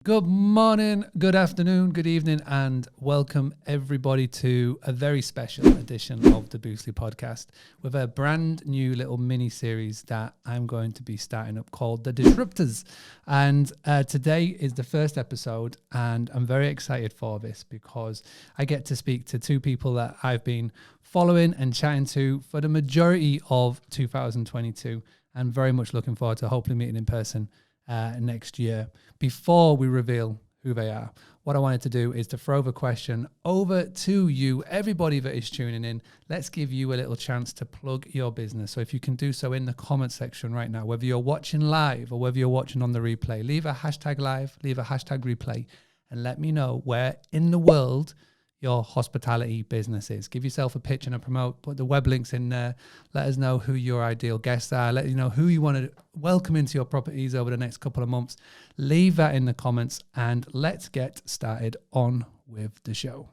Good morning, good afternoon, good evening, and welcome everybody to a very special edition of the Boostly podcast with a brand new little mini series that I'm going to be starting up called the Disruptors. And today is the first episode, and I'm very excited for this because I get to speak to two people that I've been following and chatting to for the majority of 2022, and very much looking forward to hopefully meeting in person next year. Before we reveal who they are, what I wanted to do is to throw the question over to you, everybody that is tuning in. Let's give you a little chance to plug your business. So if you can do so in the comment section right now, whether you're watching live or whether you're watching on the replay, leave a hashtag live, leave a hashtag replay, and let me know where in the world your hospitality business is. Give yourself a pitch and a promote, put the web links in there. Let us know who your ideal guests are. Let you know who you want to welcome into your properties over the next couple of months. Leave that in the comments and let's get started on with the show.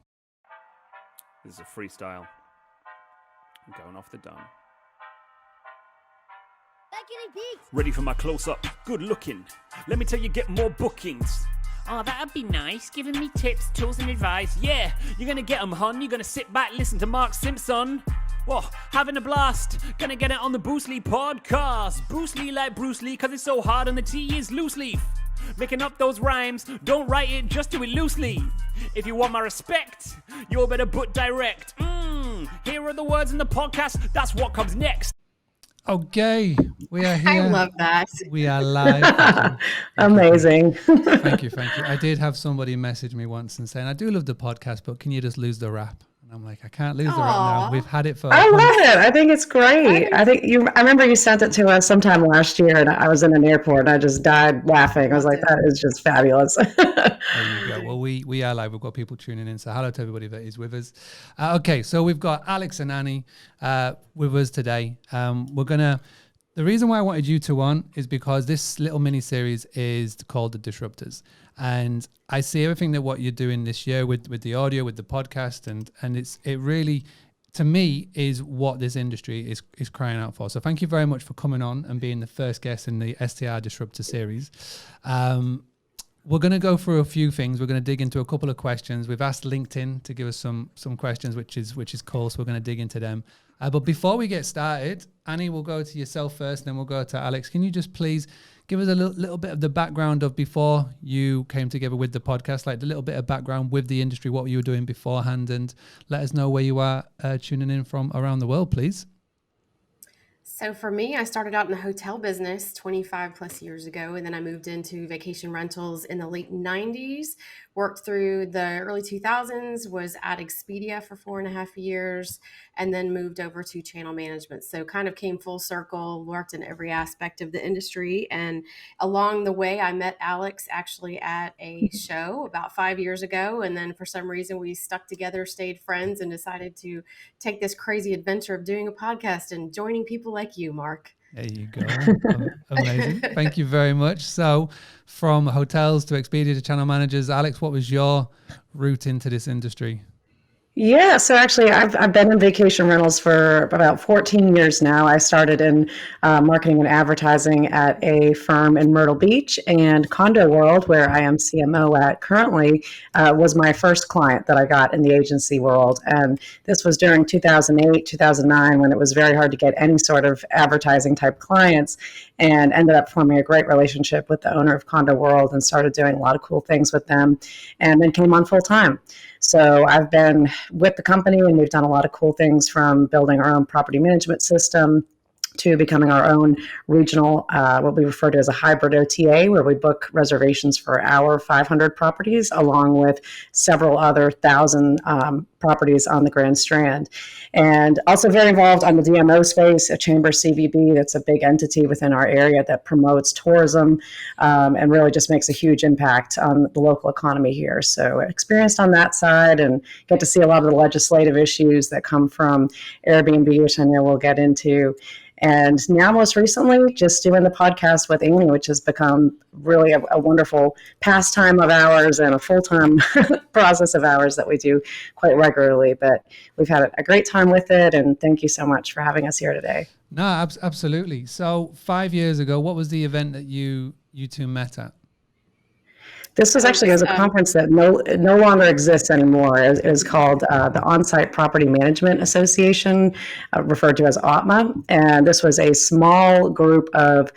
This is a freestyle. I'm going off the dome. Ready for my close-up? Good looking. Let me tell you, get more bookings. Oh, that'd be nice, giving me tips, tools and advice. Yeah, you're gonna get them, hon. You're gonna sit back, listen to Mark Simpson. Whoa, having a blast. Gonna get it on the Boostly podcast. Boostly like Bruce Lee, cause it's so hard and the T is loose leaf. Making up those rhymes, don't write it, just do it loosely. If you want my respect, you better put direct. Here are the words in the podcast, that's what comes next. Okay, we are here. I love that. We are live. Amazing. Thank you. I did have somebody message me once and saying, I do love the podcast, but can you just lose the rap? And I'm like, I can't lose the rap now. We've had it for... I love it. I think it's great. I remember you sent it to us sometime last year and I was in an airport and I just died laughing. I was like, that is just fabulous. There you go. Well, we are live. We've got people tuning in. So hello to everybody that is with us. Okay, so we've got Alex and Annie with us today. The reason why I wanted you two on is because this little mini series is called the Disruptors. And I see everything that what you're doing this year with the audio, with the podcast, and it really, to me, is what this industry is crying out for. So thank you very much for coming on and being the first guest in the STR Disruptor series. We're going to go through a few things. We're going to dig into a couple of questions. We've asked LinkedIn to give us some questions, which is cool. So we're going to dig into them. But before we get started, Annie, we'll go to yourself first, then we'll go to Alex. Can you just please give us a little bit of the background of before you came together with the podcast, like the little bit of background with the industry, what you were doing beforehand, and let us know where you are tuning in from around the world, please. So for me, I started out in the hotel business 25 plus years ago, and then I moved into vacation rentals in the late 90s, worked through the early 2000s, was at Expedia for 4.5 years, and then moved over to channel management. So kind of came full circle, worked in every aspect of the industry. And along the way, I met Alex actually at a show about 5 years ago. And then for some reason, we stuck together, stayed friends, and decided to take this crazy adventure of doing a podcast and joining people like you, Mark. There you go. Amazing. Thank you very much. So from hotels to Expedia to channel managers, Alex, what was your route into this industry? Yeah, so actually, I've been in vacation rentals for about 14 years now. I started in marketing and advertising at a firm in Myrtle Beach, and Condo World, where I am CMO at currently, was my first client that I got in the agency world. And this was during 2008, 2009, when it was very hard to get any sort of advertising type clients, and ended up forming a great relationship with the owner of Condo World and started doing a lot of cool things with them, and then came on full time. So I've been with the company and we've done a lot of cool things, from building our own property management system to becoming our own regional, what we refer to as a hybrid OTA, where we book reservations for our 500 properties, along with several other 1,000 properties on the Grand Strand. And also very involved on the DMO space, a Chamber CVB that's a big entity within our area that promotes tourism and really just makes a huge impact on the local economy here. So experienced on that side and get to see a lot of the legislative issues that come from Airbnb, which I know we'll get into. And now most recently, just doing the podcast with Amy, which has become really a wonderful pastime of ours and a full-time process of ours that we do quite regularly. But we've had a great time with it, and thank you so much for having us here today. No, absolutely. So 5 years ago, what was the event that you two met at? This was actually folks. a conference that no longer exists anymore. It is called the On-Site Property Management Association, referred to as OPMA. And this was a small group of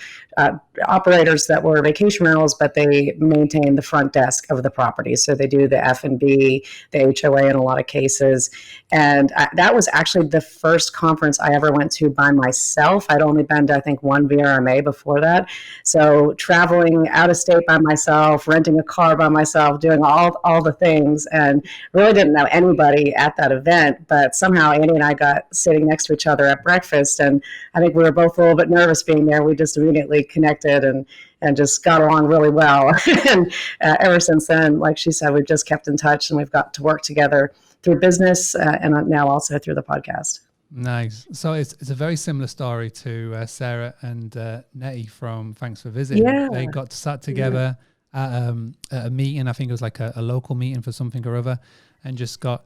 operators that were vacation rentals, but they maintain the front desk of the property. So they do the F&B, the HOA in a lot of cases. And that was actually the first conference I ever went to by myself. I'd only been to, I think, one VRMA before that. So traveling out of state by myself, renting a car by myself, doing all the things, and really didn't know anybody at that event. But somehow Andy and I got sitting next to each other at breakfast, and I think we were both a little bit nervous being there. We just immediately connected and just got along really well. And ever since then, like she said, we've just kept in touch, and we've got to work together through business and now also through the podcast. Nice. So it's a very similar story to Sarah and Nettie from Thanks for Visiting. Yeah. They got sat together at a meeting. I think it was like a local meeting for something or other, and just got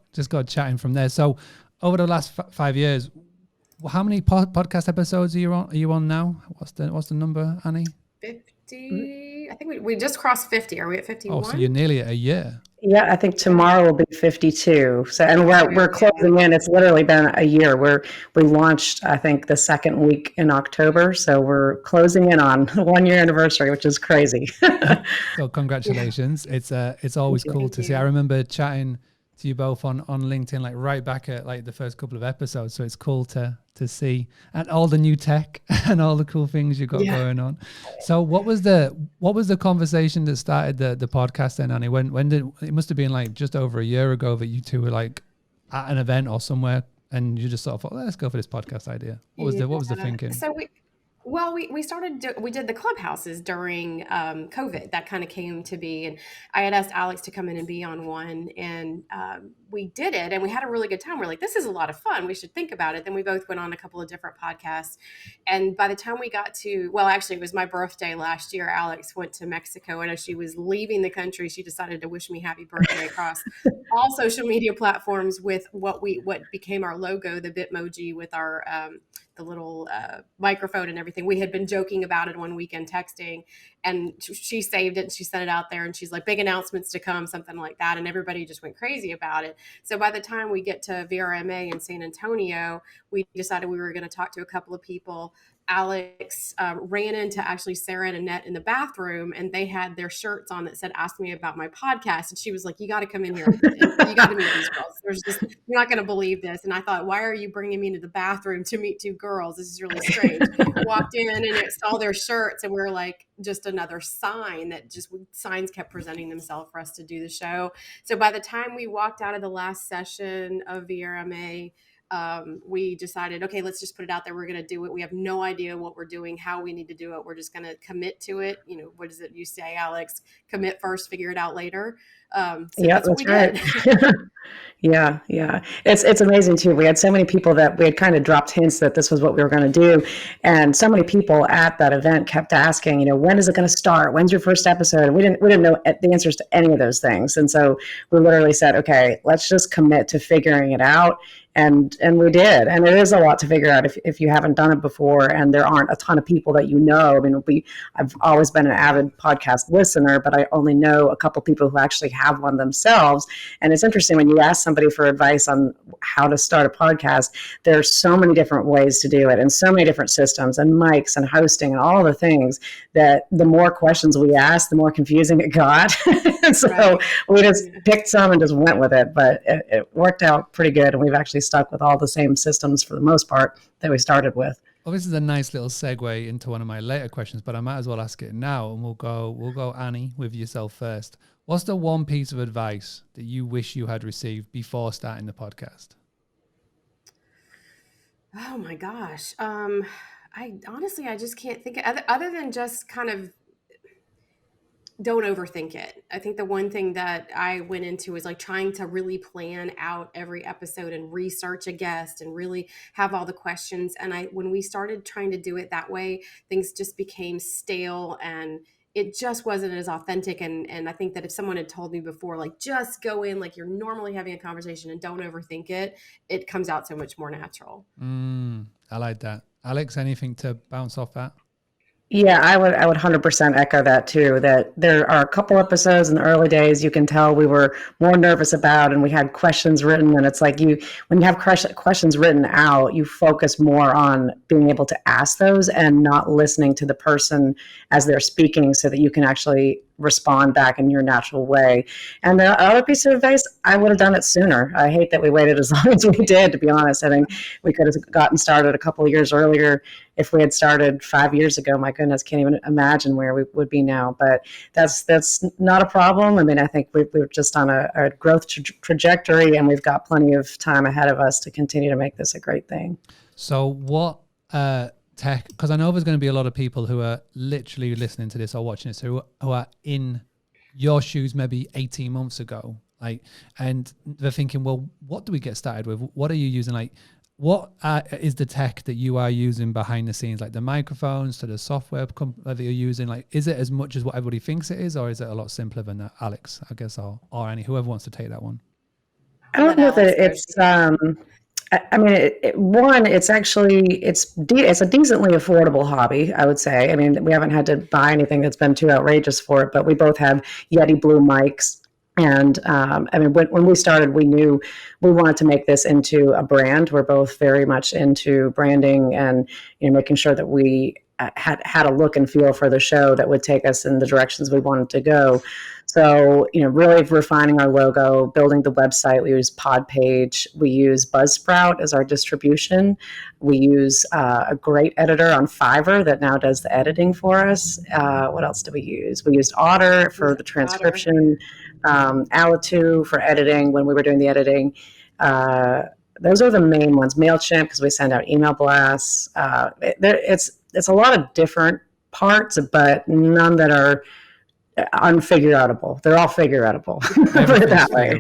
chatting from there. So over the last 5 years, how many podcast episodes are you on now? What's the number, Annie? 50. I think we just crossed 50. Are we at 51? Oh, so you're nearly at a year. Yeah, I think tomorrow will be 52. So, and we're closing in. It's literally been a year. We launched, I think, the second week in October. So we're closing in on the 1 year anniversary, which is crazy. So congratulations. It's always cool to see. I remember chatting to you both on LinkedIn, like right back at like the first couple of episodes. So it's cool to see, and all the new tech and all the cool things you got going on. So what was the conversation that started the podcast then, Annie? When did it must have been like just over a year ago that you two were like at an event or somewhere and you just sort of thought, let's go for this podcast idea. What was the thinking? So we did the clubhouses during COVID. That kind of came to be, and I had asked Alex to come in and be on one, and we did it, and we had a really good time. We're like, this is a lot of fun. We should think about it. Then we both went on a couple of different podcasts, and by the time we got to, well, actually, it was my birthday last year. Alex went to Mexico, and as she was leaving the country, she decided to wish me happy birthday across all social media platforms with what became our logo, the Bitmoji, with our the little microphone and everything. We had been joking about it one weekend, texting, and she saved it and she sent it out there, and she's like, big announcements to come, something like that. And everybody just went crazy about it. So by the time we get to VRMA in San Antonio, we decided we were going to talk to a couple of people. Alex ran into actually Sarah and Annette in the bathroom, and they had their shirts on that said, ask me about my podcast. And she was like, you got to come in here. You got to meet these girls. You're not going to believe this. And I thought, why are you bringing me into the bathroom to meet two girls? This is really strange. Walked in and it saw their shirts, and we were like, just another sign that signs kept presenting themselves for us to do the show. So by the time we walked out of the last session of VRMA, we decided, okay, let's just put it out there. We're going to do it. We have no idea what we're doing, how we need to do it. We're just going to commit to it. You know, what is it you say, Alex? Commit first, figure it out later. So yeah, that's what we right. did. Yeah. It's amazing too. We had so many people that we had kind of dropped hints that this was what we were going to do. And so many people at that event kept asking, you know, when is it going to start? When's your first episode? And we didn't know the answers to any of those things. And so we literally said, okay, let's just commit to figuring it out. And we did. And it is a lot to figure out if you haven't done it before, and there aren't a ton of people that you know. I mean, I've always been an avid podcast listener, but I only know a couple people who actually have one themselves. And it's interesting when you ask somebody for advice on how to start a podcast, there's so many different ways to do it, and so many different systems and mics and hosting and all the things that the more questions we asked, the more confusing it got. And so we just picked some and just went with it, but it worked out pretty good. And we've actually stuck with all the same systems for the most part that we started with. Well, this is a nice little segue into one of my later questions, but I might as well ask it now, and we'll go Annie with yourself first. What's the one piece of advice that you wish you had received before starting the podcast? Oh my gosh. I honestly just can't think of, other than just kind of don't overthink it. I think the one thing that I went into is like trying to really plan out every episode and research a guest and really have all the questions. And when we started trying to do it that way, things just became stale and it just wasn't as authentic. And I think that if someone had told me before, like, just go in like you're normally having a conversation and don't overthink it, it comes out so much more natural. I like that. Alex, anything to bounce off that? Yeah, I would 100% echo that too. That there are a couple episodes in the early days you can tell we were more nervous about, and we had questions written. And it's like when you have questions written out, you focus more on being able to ask those and not listening to the person as they're speaking, so that you can actually respond back in your natural way. And the other piece of advice, I would have done it sooner. I hate that we waited as long as we did. To be honest, I think we could have gotten started a couple of years earlier. If we had started 5 years ago, my goodness, can't even imagine where we would be now. But that's not a problem. I mean, I think we're just on a growth trajectory, and we've got plenty of time ahead of us to continue to make this a great thing. So what tech, because I know there's going to be a lot of people who are literally listening to this or watching this who are in your shoes maybe 18 months ago, like, and they're thinking, well, what do we get started with? What are you using? Like, what is the tech that you are using behind the scenes, like the microphones to the software that you're using? Like, is it as much as what everybody thinks it is, or is it a lot simpler than that? Alex, I guess, or whoever wants to take that one. I don't know that it's. I mean, it's actually it's a decently affordable hobby, I would say. I mean, we haven't had to buy anything that's been too outrageous for it, but we both have Yeti Blue mics. And I mean, when we started, we knew we wanted to make this into a brand. We're both very much into branding and making sure that we had a look and feel for the show that would take us in the directions we wanted to go. So, really refining our logo, building the website. We use Podpage. We use Buzzsprout as our distribution. We use a great editor on Fiverr that now does the editing for us. What else do we use? We used Otter for the transcription, Alitu for editing when we were doing the editing. Those are the main ones. MailChimp, because we send out email blasts. It's a lot of different parts, but none that are unfigure-outable. They're all figure-outable. Put it that way.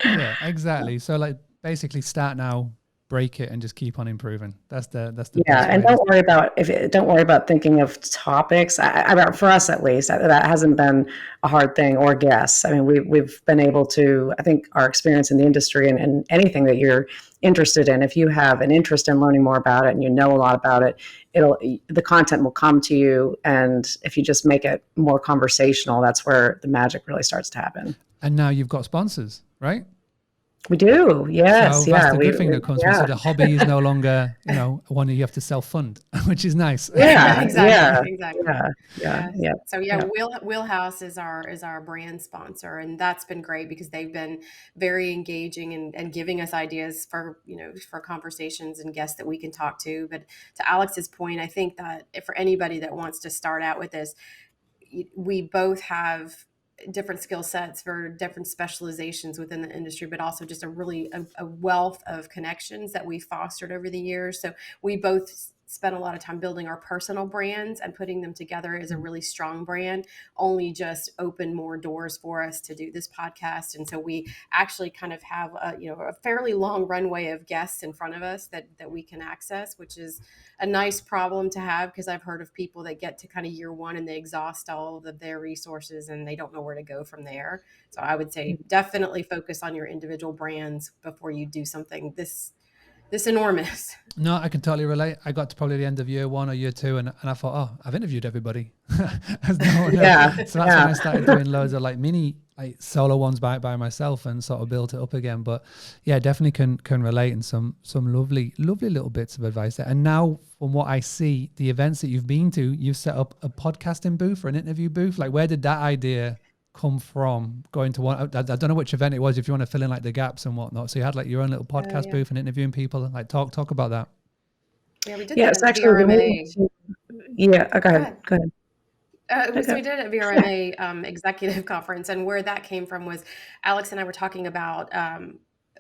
Yeah, exactly. So like basically start now, break it, and just keep on improving. That's the and don't worry about thinking of topics. For us at least, that hasn't been a hard thing, or guests. I mean, we've been able to. I think our experience in the industry and anything that you're interested in, if you have an interest in learning more about it and you know a lot about it, the content will come to you. And if you just make it more conversational, that's where the magic really starts to happen. And now you've got sponsors, right? We do, yes. So that's the good thing that comes from. So the hobby is no longer, one that you have to self-fund, which is nice. Yeah, exactly. Yeah. So Wheelhouse is our brand sponsor, and that's been great because they've been very engaging and giving us ideas for conversations and guests that we can talk to. But to Alex's point, I think that for anybody that wants to start out with this, we both have different skill sets for different specializations within the industry, but also just a wealth of connections that we fostered over the years. So we both spent a lot of time building our personal brands, and putting them together as a really strong brand only just opened more doors for us to do this podcast. And so we actually kind of have a fairly long runway of guests in front of us that we can access, which is a nice problem to have, because I've heard of people that get to kind of year one and they exhaust all of their resources and they don't know where to go from there. So I would say definitely focus on your individual brands before you do something this enormous. No, I can totally relate. I got to probably the end of year one or year two, and I thought, oh, I've interviewed everybody. So that's when I started doing loads of mini solo ones by myself and sort of built it up again. But yeah, definitely can relate, and some lovely little bits of advice there. And now, from what I see, the events that you've been to, you've set up a podcasting booth or an interview booth. Like, where did that idea come from, going to one? I don't know which event it was, if you want to fill in the gaps and whatnot. So you had your own little podcast booth and interviewing people. Talk about that. Yeah, we did that at VRMA. Go ahead. So we did it at VRMA executive conference, and where that came from was Alex and I were talking about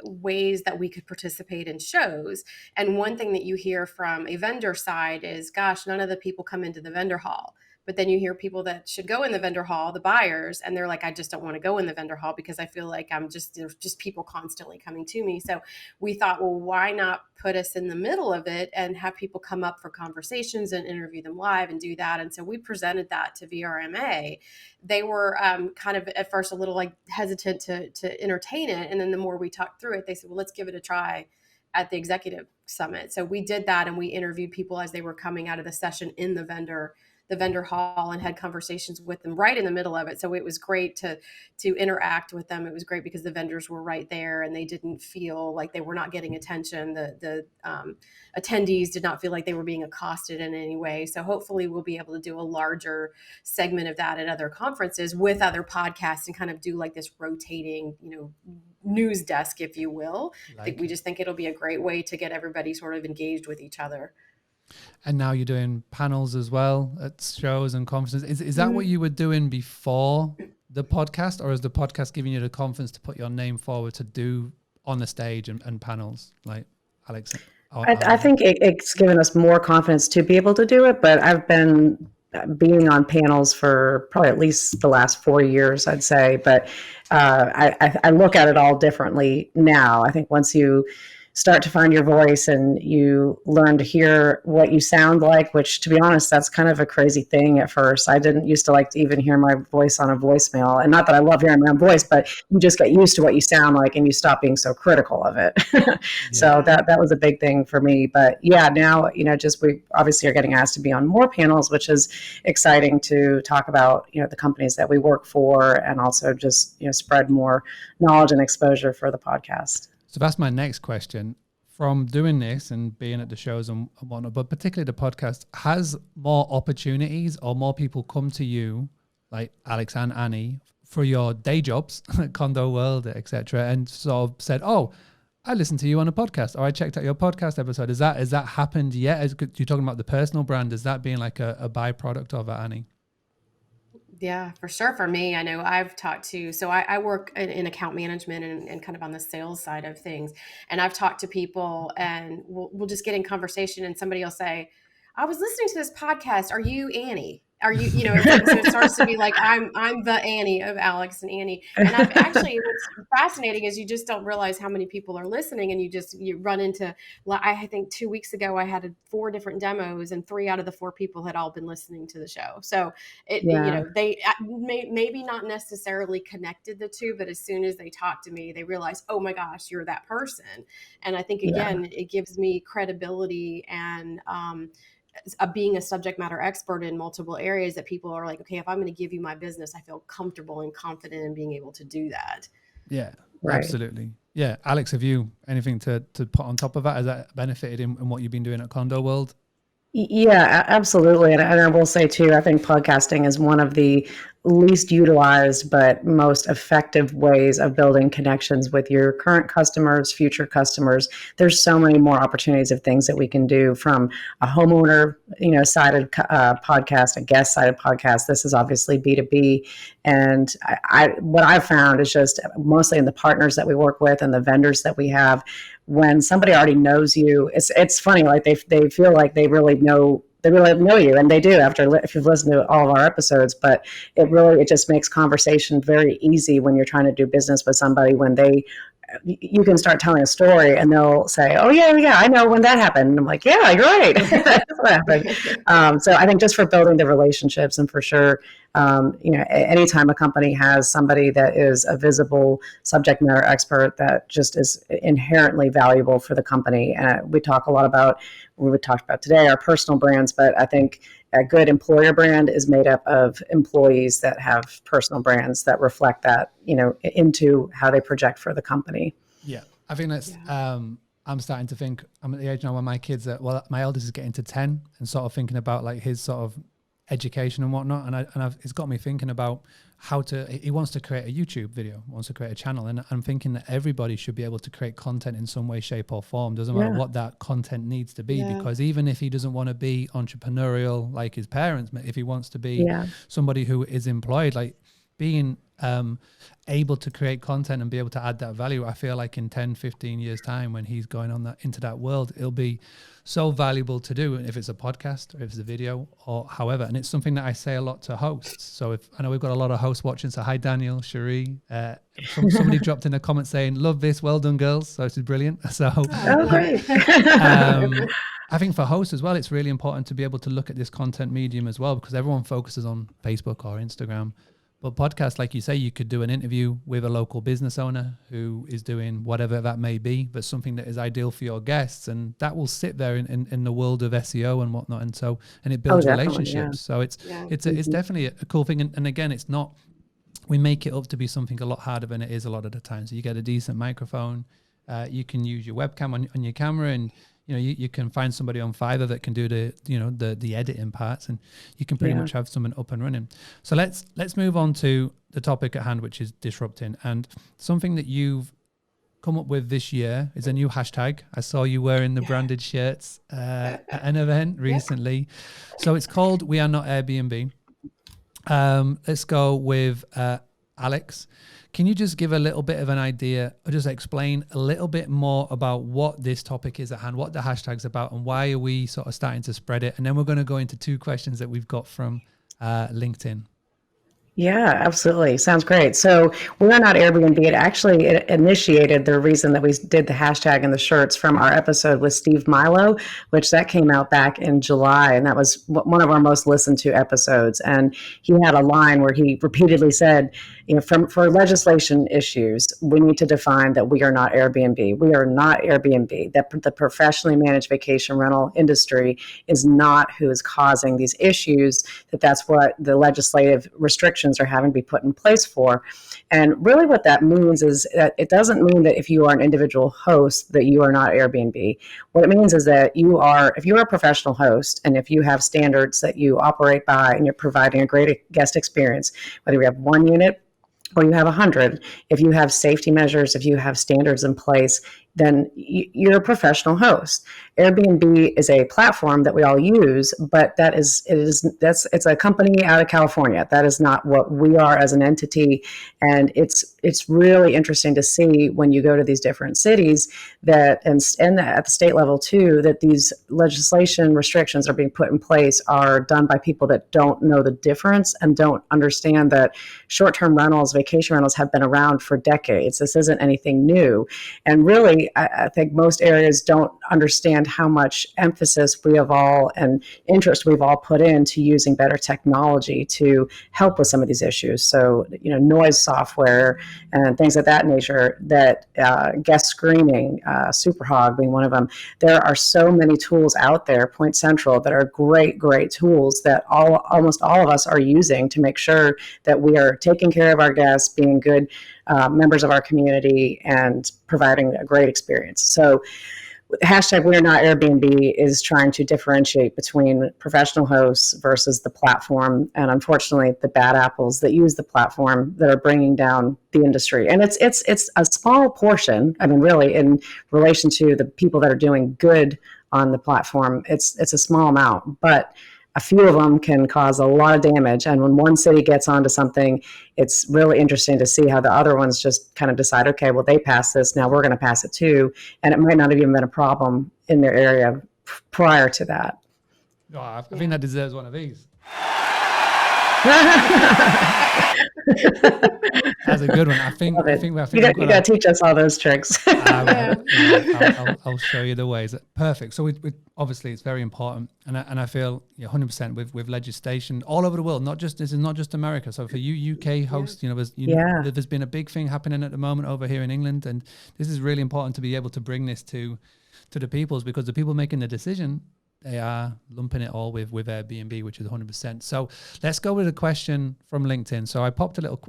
ways that we could participate in shows. And one thing that you hear from a vendor side is, gosh, none of the people come into the vendor hall. But then you hear people that should go in the vendor hall, the buyers, and they're like, I just don't want to go in the vendor hall because I feel like there's just people constantly coming to me. So we thought, well, why not put us in the middle of it and have people come up for conversations and interview them live and do that? And so we presented that to VRMA. They were kind of at first a little hesitant to entertain it. And then the more we talked through it, they said, well, let's give it a try. at the executive summit. So we did that, and we interviewed people as they were coming out of the session in the vendor hall, and had conversations with them right in the middle of it. So it was great to interact with them. It was great because the vendors were right there, and they didn't feel like they were not getting attention. The attendees did not feel like they were being accosted in any way. So hopefully we'll be able to do a larger segment of that at other conferences with other podcasts, and kind of do like this rotating, news desk, if you will. We just think it'll be a great way to get everybody sort of engaged with each other. And now you're doing panels as well at shows and conferences. Is that what you were doing before the podcast, or is the podcast giving you the confidence to put your name forward to do on the stage and panels like Alex? I think it's given us more confidence to be able to do it, but I've been being on panels for probably at least the last 4 years, I'd say. But I look at it all differently now. I think once you start to find your voice and you learn to hear what you sound like, which, to be honest, that's kind of a crazy thing at first. I didn't used to like to even hear my voice on a voicemail. And not that I love hearing my own voice, but you just get used to what you sound like and you stop being so critical of it. So that was a big thing for me. But yeah, now, just we obviously are getting asked to be on more panels, which is exciting to talk about, the companies that we work for, and also just, spread more knowledge and exposure for the podcast. So that's my next question. From doing this and being at the shows and whatnot, but particularly the podcast, has more opportunities or more people come to you, like Alex and Annie, for your day jobs, Condo World, etc., and sort of said, "Oh, I listened to you on a podcast, or I checked out your podcast episode." Has that happened yet? You're talking about the personal brand. Is that being like a byproduct of it, Annie? Yeah, for sure. For me, I know I've talked to, so I work in account management and kind of on the sales side of things. And I've talked to people, and we'll just get in conversation, and somebody will say, "I was listening to this podcast. Are you Annie? Are you, so it starts to be like, I'm the Annie of Alex and Annie." And I've actually, what's fascinating is you just don't realize how many people are listening, and you run into, I think 2 weeks ago, I had 4 different demos, and 3 out of the 4 people had all been listening to the show. So they maybe not necessarily connected the two, but as soon as they talk to me, they realize, oh my gosh, you're that person. And I think, again, it gives me credibility and, being a subject matter expert in multiple areas, that people are like, okay, if I'm going to give you my business, I feel comfortable and confident in being able to do that. Yeah, right. Absolutely. Yeah. Alex, have you anything to put on top of that? Has that benefited in what you've been doing at Condo World? Yeah, absolutely. And I will say too, I think podcasting is one of the least utilized but most effective ways of building connections with your current customers, future customers. There's so many more opportunities of things that we can do, from a homeowner, sided podcast, a guest sided podcast. This is obviously B2B. And what I've found is just mostly in the partners that we work with and the vendors that we have, when somebody already knows you, it's funny, like they feel like they really know you, and they do if you've listened to all of our episodes. But it just makes conversation very easy when you're trying to do business with somebody, when you can start telling a story and they'll say, "Oh yeah, I know when that happened." And I'm like, "Yeah, you're right." That's what happened. So I think just for building the relationships, and for sure, anytime a company has somebody that is a visible subject matter expert, that just is inherently valuable for the company. We talked about today, our personal brands, but I think a good employer brand is made up of employees that have personal brands that reflect that, into how they project for the company. Yeah, I think that's, I'm starting to think, I'm at the age now where my kids my eldest is getting to 10, and sort of thinking about like his sort of education and whatnot. And it's got me thinking about he wants to create a YouTube video, wants to create a channel. And I'm thinking that everybody should be able to create content in some way, shape or form. Doesn't matter what that content needs to be, because even if he doesn't want to be entrepreneurial like his parents, if he wants to be somebody who is employed, like being able to create content and be able to add that value, I feel like in 10, 15 years time, when he's going into that world, it'll be so valuable to do, if it's a podcast or if it's a video or however. And it's something that I say a lot to hosts. So I know we've got a lot of hosts watching. So hi, Daniel, Cherie. Somebody dropped in a comment saying, "Love this. Well done, girls." So this is brilliant. So great. I think for hosts as well, it's really important to be able to look at this content medium as well, because everyone focuses on Facebook or Instagram. But podcast, like you say, you could do an interview with a local business owner who is doing whatever that may be, but something that is ideal for your guests, and that will sit there in the world of SEO and whatnot. And it builds relationships. So it's definitely a cool thing. And again, it's not, we make it up to be something a lot harder than it is a lot of the time. So you get a decent microphone, you can use your webcam on your camera, and you can find somebody on Fiverr that can do the editing parts, and you can pretty much have someone up and running. So let's move on to the topic at hand, which is disrupting. And something that you've come up with this year is a new hashtag. I saw you wearing the branded shirts at an event recently. So it's called We Are Not Airbnb. Let's go with Alex. Can you just give a little bit of an idea, or just explain a little bit more about what this topic is at hand, what the hashtag's about, and why are we sort of starting to spread it? And then we're going to go into 2 questions that we've got from LinkedIn. Yeah, absolutely. Sounds great. So we're not Airbnb. It initiated the reason that we did the hashtag and the shirts from our episode with Steve Milo, which that came out back in July. And that was one of our most listened to episodes. And he had a line where he repeatedly said, for legislation issues, we need to define that we are not Airbnb. We are not Airbnb. That the professionally managed vacation rental industry is not who is causing these issues, that's what the legislative restrictions are having to be put in place for. And really what that means is that it doesn't mean that if you are an individual host that you are not Airbnb. What it means is that if you're a professional host, and if you have standards that you operate by and you're providing a great guest experience, whether you have 1 unit or you have 100, if you have safety measures, if you have standards in place, then you're a professional host. Airbnb is a platform that we all use, but it's a company out of California. That is not what we are as an entity. And it's really interesting to see when you go to these different cities that, and at the state level too, that these legislation restrictions are being put in place are done by people that don't know the difference and don't understand that short-term rentals, vacation rentals have been around for decades. This isn't anything new. And really, I think most areas don't understand how much emphasis we have all and interest we've all put into using better technology to help with some of these issues. So, noise software and things of that nature, that guest screening, Superhog being one of them. There are so many tools out there, Point Central, that are great tools that almost all of us are using to make sure that we are taking care of our guests, being good members of our community, and providing a great experience. So hashtag We Are Not Airbnb is trying to differentiate between professional hosts versus the platform, and unfortunately the bad apples that use the platform that are bringing down the industry. And it's a small portion, really, in relation to the people that are doing good on the platform. It's a small amount, but a few of them can cause a lot of damage. And when one city gets onto something, it's really interesting to see how the other ones just kind of decide, okay, well, they passed this, now we're going to pass it too. And it might not have even been a problem in their area prior to that. Oh, I think that deserves one of these. That's a good one. I think you got to teach us all those tricks. I'll show you the ways. Perfect. So we obviously it's very important, and I feel 100% with legislation all over the world. This is not just America. So for you UK hosts, there's been a big thing happening at the moment over here in England, and this is really important to be able to bring this to the peoples, because the people making the decision, they are lumping it all with Airbnb, which is 100%. So let's go with a question from LinkedIn. So I popped a little,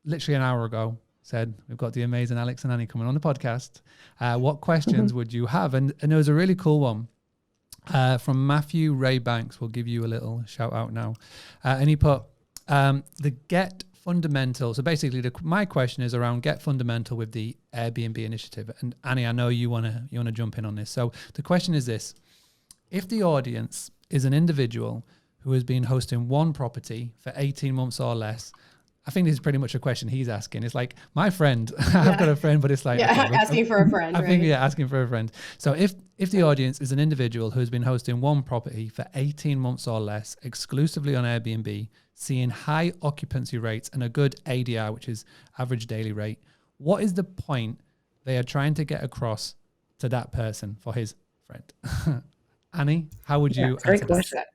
literally an hour ago, said, we've got the amazing Alex and Annie coming on the podcast. What questions would you have? And there was a really cool one from Matthew Ray Banks. We'll give you a little shout out now. And he put the Get Fundamental. So basically my question is around Get Fundamental with the Airbnb initiative. And Annie, I know you want to jump in on this. So the question is this: if the audience is an individual who has been hosting one property for 18 months or less, I think this is pretty much a question he's asking. It's like, my friend, I've got a friend, but it's like... asking for a friend, asking for a friend. So if the audience is an individual who has been hosting one property for 18 months or less, exclusively on Airbnb, seeing high occupancy rates and a good ADR, which is average daily rate, what is the point they are trying to get across to that person for his friend? Annie, how would you answer that?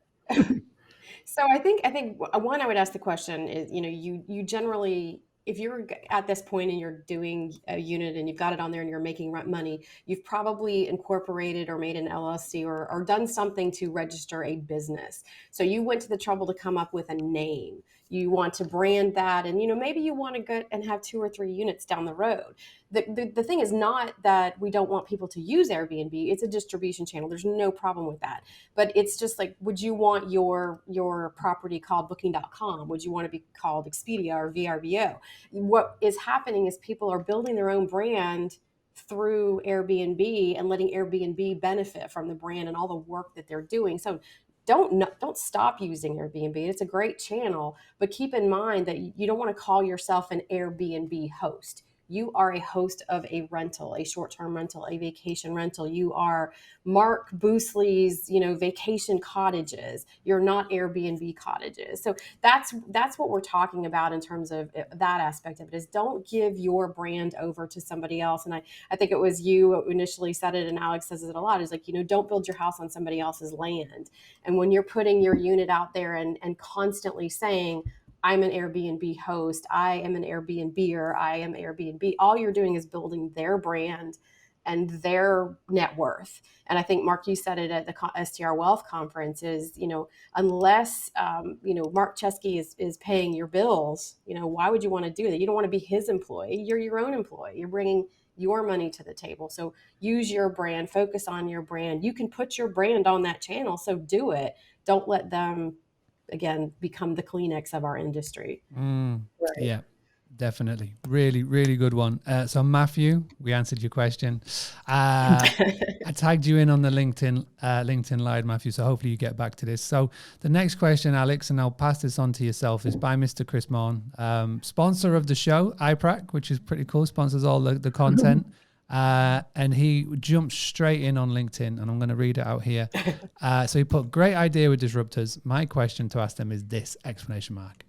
So I think one, I would ask the question is, you generally, if you're at this point and you're doing a unit and you've got it on there and you're making rent money, you've probably incorporated or made an LLC or done something to register a business. So you went to the trouble to come up with a name. You want to brand that, and maybe you want to go and have 2 or 3 units down the road. The thing is not that we don't want people to use Airbnb. It's a distribution channel. There's no problem with that. But it's just like, would you want your property called booking.com? Would you want to be called Expedia or VRBO? What is happening is people are building their own brand through Airbnb and letting Airbnb benefit from the brand and all the work that they're doing. So don't stop using Airbnb. It's a great channel, but keep in mind that you don't want to call yourself an Airbnb host. You are a host of a rental, a short-term rental, a vacation rental. You are Mark Boosley's, vacation cottages. You're not Airbnb cottages. So that's what we're talking about in terms of that aspect of it, is don't give your brand over to somebody else. And I think it was you who initially said it, and Alex says it a lot, is like, don't build your house on somebody else's land. And when you're putting your unit out there and constantly saying, I'm an Airbnb host, I am an Airbnber, I am Airbnb, all you're doing is building their brand and their net worth. And I think, Mark, you said it at the STR Wealth Conference, is, unless, Mark Chesky is paying your bills, why would you want to do that? You don't want to be his employee. You're your own employee. You're bringing your money to the table. So use your brand, focus on your brand. You can put your brand on that channel, so do it. Don't let them, again, become the Kleenex of our industry. Right. Yeah, definitely. Really, really good one. So Matthew, we answered your question. I tagged you in on the LinkedIn Live, Matthew. So hopefully you get back to this. So the next question, Alex, and I'll pass this on to yourself, is by Mr. Chris Maughan, sponsor of the show, iPrac, which is pretty cool, sponsors all the content. And he jumped straight in on LinkedIn, and I'm going to read it out here. So he put, great idea with Disruptors. My question to ask them is this, exclamation mark.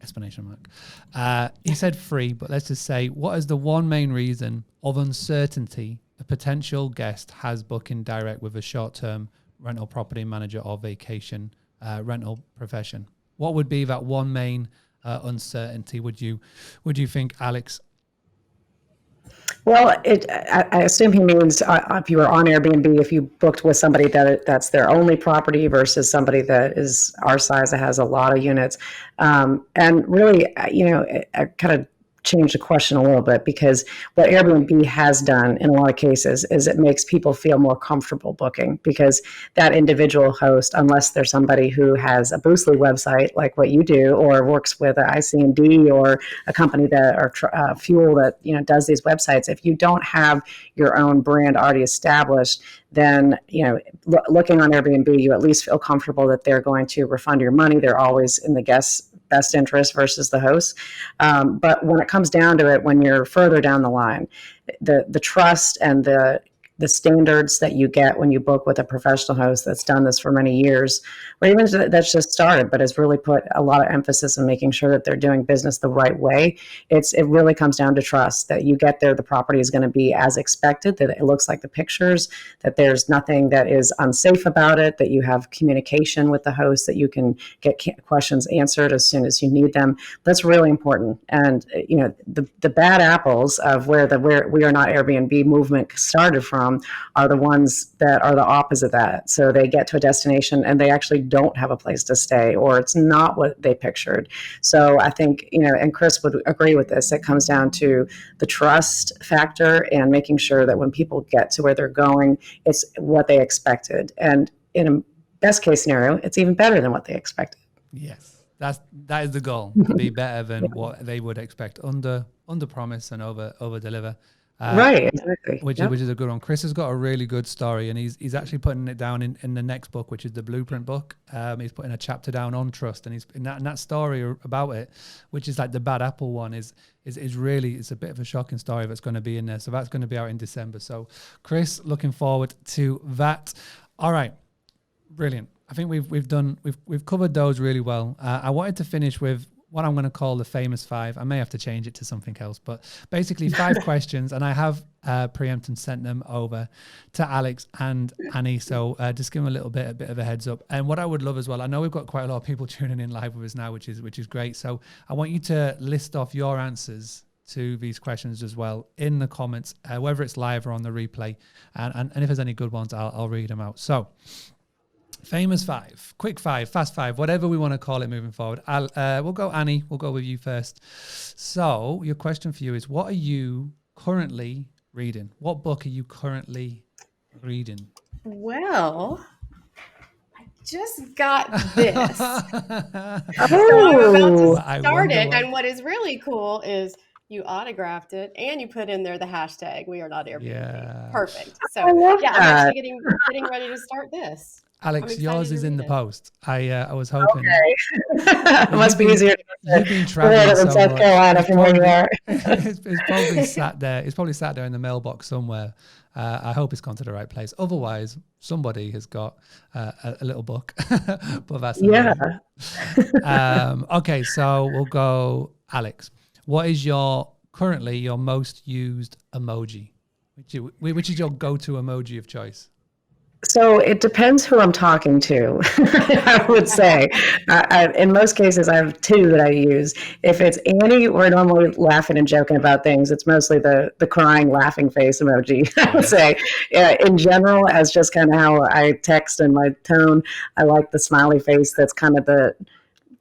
He said free, but let's just say, what is the one main reason of uncertainty a potential guest has booking direct with a short-term rental property manager or vacation rental profession? What would be that one main uncertainty, would you think, Alex? Well, I assume he means if you were on Airbnb, if you booked with somebody that's their only property versus somebody that is our size that has a lot of units. And really, I kind of change the question a little bit, because what Airbnb has done in a lot of cases is it makes people feel more comfortable booking, because that individual host, unless there's somebody who has a Boostly website like what you do, or works with an IC&D or a company that, or Fuel that does these websites, if you don't have your own brand already established, then looking on Airbnb, you at least feel comfortable that they're going to refund your money. They're always in the guest's best interest versus the host. But when it comes down to it, when you're further down the line, the trust and the standards that you get when you book with a professional host that's done this for many years, or even that's just started, but has really put a lot of emphasis on making sure that they're doing business the right way. It really comes down to trust, that you get there, the property is going to be as expected, that it looks like the pictures, that there's nothing that is unsafe about it, that you have communication with the host, that you can get questions answered as soon as you need them. That's really important. And the bad apples of where We Are Not Airbnb movement started from are the ones that are the opposite of that. So they get to a destination and they actually don't have a place to stay, or it's not what they pictured. So I think, and Chris would agree with this, it comes down to the trust factor and making sure that when people get to where they're going, it's what they expected. And in a best case scenario, it's even better than what they expected. Yes. That is the goal, to be better than what they would expect. Under promise and over deliver. Right, exactly. Which is a good one. Chris has got a really good story, and he's actually putting it down in the next book, which is the Blueprint book. He's putting a chapter down on trust, and he's in that story about it, which is like the bad apple one, is really, it's a bit of a shocking story that's going to be in there. So that's going to be out in December. So Chris, looking forward to that. All right, brilliant. I think we've covered those really well. I wanted to finish with what I'm going to call the famous 5. I may have to change it to something else, but basically 5 questions, and I have preempted sent them over to Alex and Annie. So just give them a bit of a heads up. And what I would love as well, I know we've got quite a lot of people tuning in live with us now, which is great. So I want you to list off your answers to these questions as well in the comments, whether it's live or on the replay. And if there's any good ones, I'll read them out. So famous 5, quick 5, fast 5, whatever we want to call it moving forward. We'll go Annie. We'll go with you first. So your question for you is, what are you currently reading? What book are you currently reading? Well, I just got this. So Oh, I'm about to I start wonder it. what- And what is really cool is you autographed it and you put in there the hashtag "We Are Not Airbnb." Yeah. Perfect. I So love yeah, I'm that. actually getting ready to start this. I'm Alex, excited yours to is in read the it. post. I was hoping. It must be You've been- easier to You've been Florida traveling than so South much. Carolina It's from where you probably- are. it's probably sat there. It's probably sat there in the mailbox somewhere. I hope it's gone to the right place. Otherwise, somebody has got a little book. But that's Yeah. okay. So we'll go, Alex. What is currently your most used emoji? Which is your go-to emoji of choice? So it depends who I'm talking to, I would say. In most cases, I have 2 that I use. If it's Annie, we're normally laughing and joking about things. It's mostly the crying, laughing face emoji, I would say. In general, as just kind of how I text and my tone, I like the smiley face that's kind of the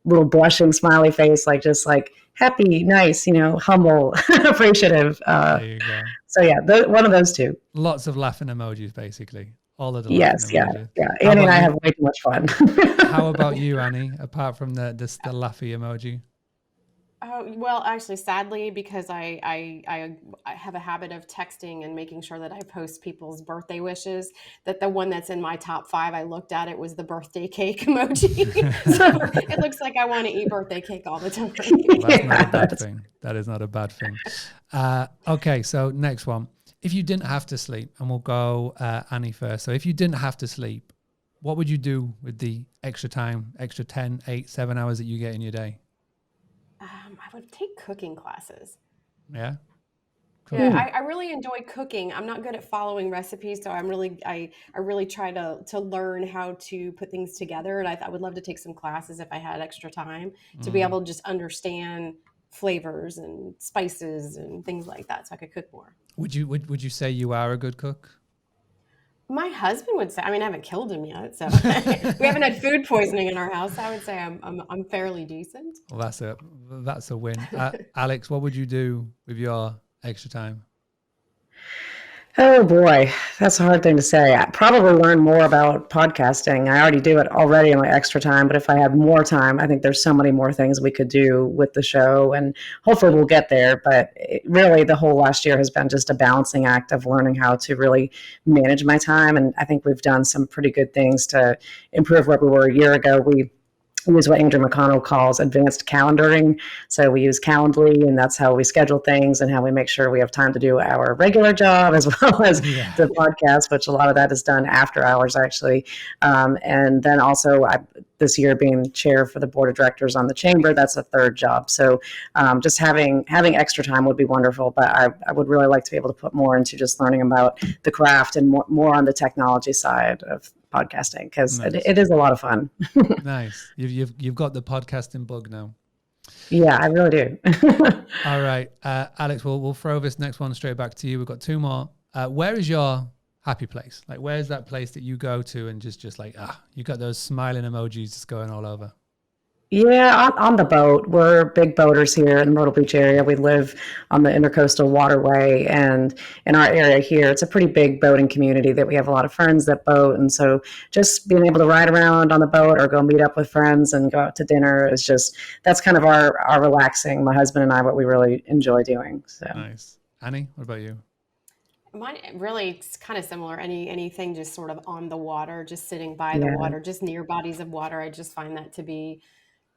little blushing smiley face, just like happy, nice, humble, appreciative. There you go. So yeah, one of those 2. Lots of laughing emojis, basically. All of the Yes, laughing yeah. emojis. How Annie and about I you? have way too much fun. How about you, Annie? Apart from the laughy emoji. Oh, well, actually, sadly, because I have a habit of texting and making sure that I post people's birthday wishes, that the one that's in my top 5, I looked at it, was the birthday cake emoji. So it looks like I want to eat birthday cake all the time. Well, that's not a bad thing. That is not a bad thing. Okay, so next one. If you didn't have to sleep, and we'll go Annie first. So if you didn't have to sleep, what would you do with the extra time, extra 10, 8, 7 hours that you get in your day? I would take cooking classes. Yeah? Cool. Yeah, I really enjoy cooking. I'm not good at following recipes, so I really try to learn how to put things together. And I would love to take some classes if I had extra time to be able to just understand flavors and spices and things like that, so I could cook more. Would you say you are a good cook? My husband would say. I mean, I haven't killed him yet, so we haven't had food poisoning in our house. I would say I'm fairly decent. Well, that's a win. Alex, what would you do with your extra time? Oh boy, that's a hard thing to say. I probably learn more about podcasting. I already do it already in my extra time, but if I had more time, I think there's so many more things we could do with the show, and hopefully we'll get there. But really, the whole last year has been just a balancing act of learning how to really manage my time, and I think we've done some pretty good things to improve where we were a year ago. We use what Andrew McConnell calls advanced calendaring. So we use Calendly, and that's how we schedule things and how we make sure we have time to do our regular job as well as the podcast, which a lot of that is done after hours, actually. And then also, this year being chair for the board of directors on the chamber, that's a third job. So just having extra time would be wonderful, but I would really like to be able to put more into just learning about the craft and more on the technology side of podcasting, because it is a lot of fun. Nice. You've got the podcasting bug now. Yeah, I really do. All right, Alex, we'll throw this next one straight back to you. We've got 2 more. Where is your happy place? Like, where's that place that you go to and just like, you got those smiling emojis just going all over? Yeah, on the boat. We're big boaters here in the Myrtle Beach area. We live on the Intercoastal Waterway, and in our area here, it's a pretty big boating community that we have a lot of friends that boat. And so just being able to ride around on the boat or go meet up with friends and go out to dinner that's kind of our relaxing, my husband and I, what we really enjoy doing. So Nice. Annie, what about you? Mine really, it's kind of similar. Anything just sort of on the water, just sitting by the water, just near bodies of water. I just find that to be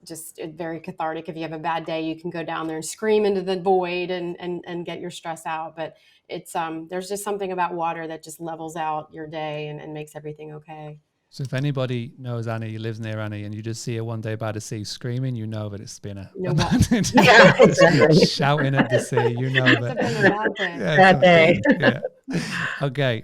just very cathartic. If you have a bad day, you can go down there and scream into the void and get your stress out. But it's there's just something about water that just levels out your day and makes everything okay. So if anybody knows Annie, lives near Annie, and you just see her one day by the sea screaming, you know that it's been a Yeah, exactly. shouting at the sea. You know Must that. have been a bad day. Yeah, Bad day. yeah. Okay.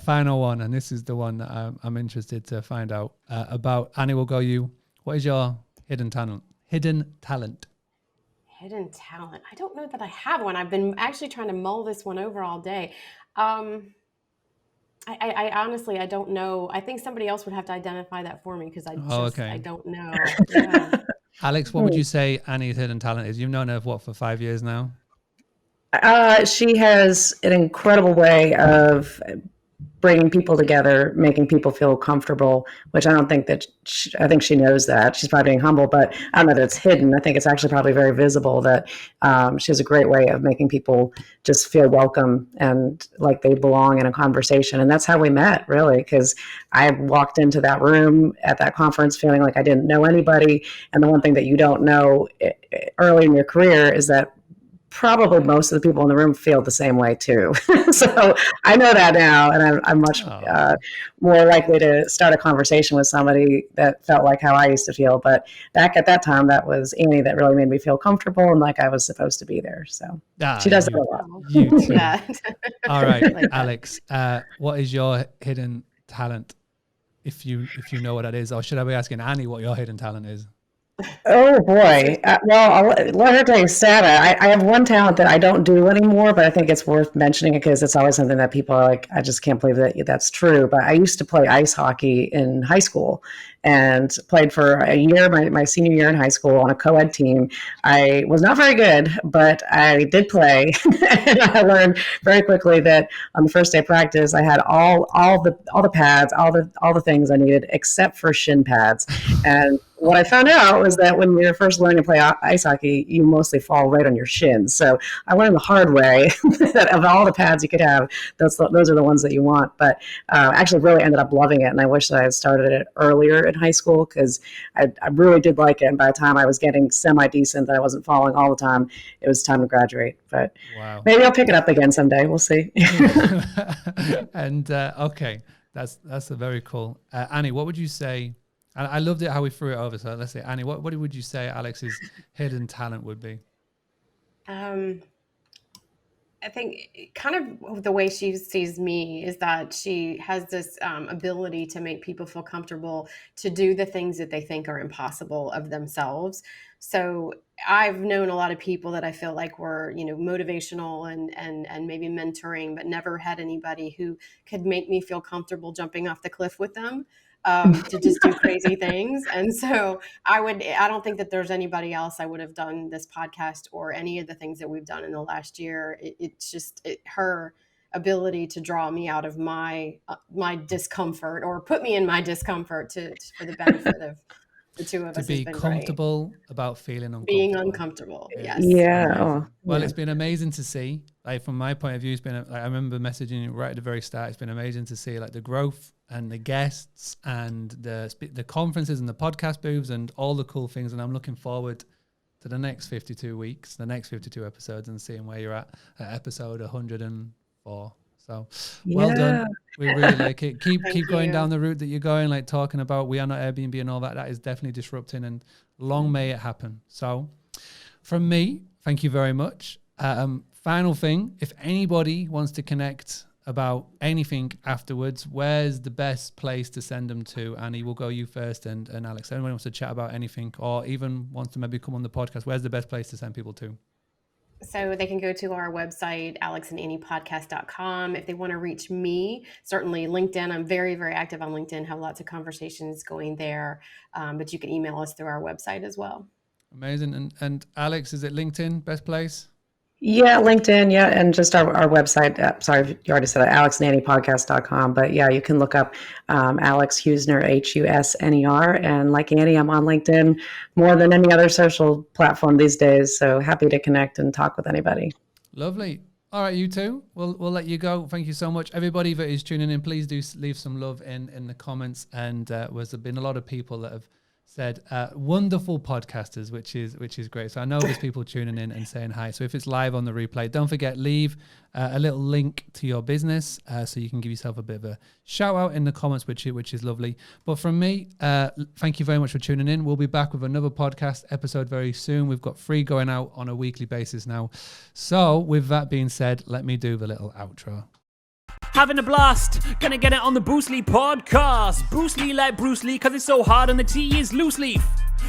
Final one, and this is the one that I'm interested to find out about. Annie, will go you. What is your hidden talent? Hidden talent. Hidden talent. I don't know that I have one. I've been actually trying to mull this one over all day. I honestly, I don't know. I think somebody else would have to identify that for me because Oh, okay. I don't know. Yeah. Alex, what would you say Annie's hidden talent is? You've known her for 5 years now? She has an incredible way of bringing people together, making people feel comfortable, which I don't think that I think she knows that. She's probably being humble, but I don't know that it's hidden. I think it's actually probably very visible that she has a great way of making people just feel welcome and like they belong in a conversation. And that's how we met, really, because I walked into that room at that conference feeling like I didn't know anybody. And the one thing that you don't know early in your career is that probably most of the people in the room feel the same way too. So I know that now, and I'm much more likely to start a conversation with somebody that felt like how I used to feel. But back at that time, that was Annie that really made me feel comfortable and like I was supposed to be there. So she does that a lot. You too. Yeah. All right, Like Alex, what is your hidden talent? If you know what that is, or should I be asking Annie what your hidden talent is? Oh boy. Well, I'll let her tell you, Santa. I have one talent that I don't do anymore, but I think it's worth mentioning because it's always something that people are like, I just can't believe that that's true. But I used to play ice hockey in high school and played for a year, my senior year in high school on a co-ed team. I was not very good, but I did play. And I learned very quickly that on the first day of practice, I had all the pads, all the things I needed except for shin pads. And what I found out was that when you're first learning to play ice hockey, you mostly fall right on your shins. So I learned the hard way that of all the pads you could have, those are the ones that you want. But actually really ended up loving it. And I wish that I had started it earlier in high school because I really did like it. And by the time I was getting semi-decent, that I wasn't falling all the time, it was time to graduate. But wow. Maybe I'll pick it up again someday. We'll see. And okay, that's a very cool. Annie, what would you say? I loved it how we threw it over. So let's say, Annie, what would you say Alex's hidden talent would be? I think kind of the way she sees me is that she has this ability to make people feel comfortable to do the things that they think are impossible of themselves. So I've known a lot of people that I feel like were, motivational and maybe mentoring, but never had anybody who could make me feel comfortable jumping off the cliff with them. To just do crazy things. And so I don't think that there's anybody else I would have done this podcast or any of the things that we've done in the last year. It's just her ability to draw me out of my discomfort or put me in my discomfort for the benefit of the two of us. To be comfortable about feeling uncomfortable. Being uncomfortable. Yes. Yeah. Well, yeah. It's been amazing to see. Like from my point of view, it's been. I remember messaging you right at the very start. It's been amazing to see like the growth and the guests and the conferences and the podcast booths and all the cool things. And I'm looking forward to the next 52 weeks, the next 52 episodes, and seeing where you're at episode 104. So well done. We really like it. Keep going down the route that you're going, like talking about We Are Not Airbnb and all that. That is definitely disrupting, and long may it happen. So from me, thank you very much. Final thing, if anybody wants to connect about anything afterwards, where's the best place to send them to? Annie, we'll go you first, and Alex. Anyone wants to chat about anything or even wants to maybe come on the podcast, where's the best place to send people to? So they can go to our website, alexandanniepodcast.com. If they want to reach me, certainly LinkedIn. I'm very, very active on LinkedIn, have lots of conversations going there. But you can email us through our website as well. Amazing. And Alex, is it LinkedIn, best place? Yeah, LinkedIn, yeah, and just our website. Sorry, you already said it, alexandanniepodcast.com. But yeah, you can look up Alex Husner, Husner. And like Annie, I'm on LinkedIn more than any other social platform these days. So happy to connect and talk with anybody. Lovely. All right, you two. We'll let you go. Thank you so much. Everybody that is tuning in, please do leave some love in the comments. And there's been a lot of people that have said wonderful podcasters, which is great. So I know there's people tuning in and saying hi. So if it's live on the replay, don't forget, leave a little link to your business so you can give yourself a bit of a shout out in the comments, which is lovely. But from me, thank you very much for tuning in. We'll be back with another podcast episode very soon. We've got 3 going out on a weekly basis now. So with that being said, let me do the little outro. Having a blast, gonna get it on the Bruce Lee podcast. Bruce Lee like Bruce Lee, cause it's so hard and the T is loose leaf.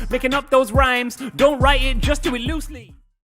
Making up those rhymes, don't write it, just do it loosely.